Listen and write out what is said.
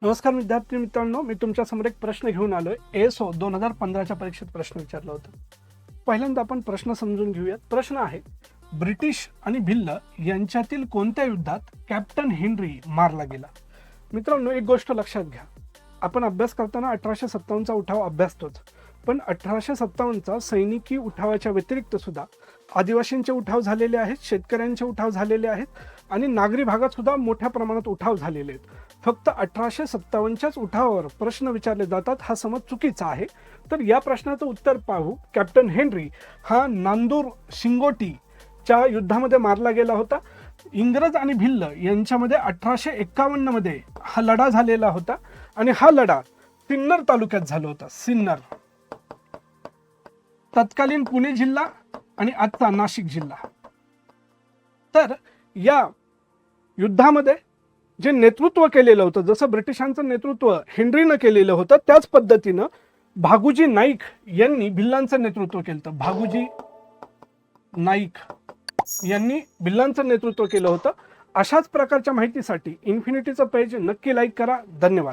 नमस्कार विद्यार्थी मित्रांनो, मी तुमच्या समोर एक प्रश्न घेऊन आलोय. एसओ 2015च्या परीक्षेत प्रश्न विचारला होता. पहिल्यांदा आपण प्रश्न समजून घेऊयात. प्रश्न आहे, ब्रिटिश आणि भिल्ल यांच्यातील कोणत्या युद्धात कॅप्टन हेनरी मारला गेला? मित्रांनो, एक गोष्ट लक्षात घ्या, आपण अभ्यास करताना 1857चा उठाव अभ्यासतोच, पण 1857चा सैनिकी उठावाच्या व्यतिरिक्त सुद्धा आदिवासींचे उठाव झालेले आहेत, शेतकऱ्यांचे उठाव झालेले आहेत आणि नागरी भागात सुद्धा मोठ्या प्रमाणात उठाव झालेले आहेत. फक्त 1857च्याच उठावावर प्रश्न विचारले जातात हा समज चुकीचा आहे. तर या प्रश्नाचं उत्तर पाहू. कॅप्टन हेनरी हा नांदूर शिंगोटीच्या युद्धामध्ये मारला गेला होता. इंग्रज आणि भिल्ल यांच्यामध्ये 1851 मध्ये हा लढा झालेला होता आणि हा लढा सिन्नर तालुक्यात झाला होता. सिन्नर तत्कालीन पुणे जिल्हा आणि आजचा नाशिक जिल्हा. तर या युद्धामध्ये जे नेतृत्व केलेलं होतं, जसं ब्रिटिशांचं नेतृत्व हेनरीनं केलेलं होतं, त्याच पद्धतीनं भागुजी नाईक यांनी भिल्लांचं नेतृत्व केलं होतं. भागुजी नाईक यांनी भिल्लांचं नेतृत्व केलं होतं. अशाच प्रकारच्या माहितीसाठी इन्फिनिटीचं पेज नक्की लाईक करा. धन्यवाद.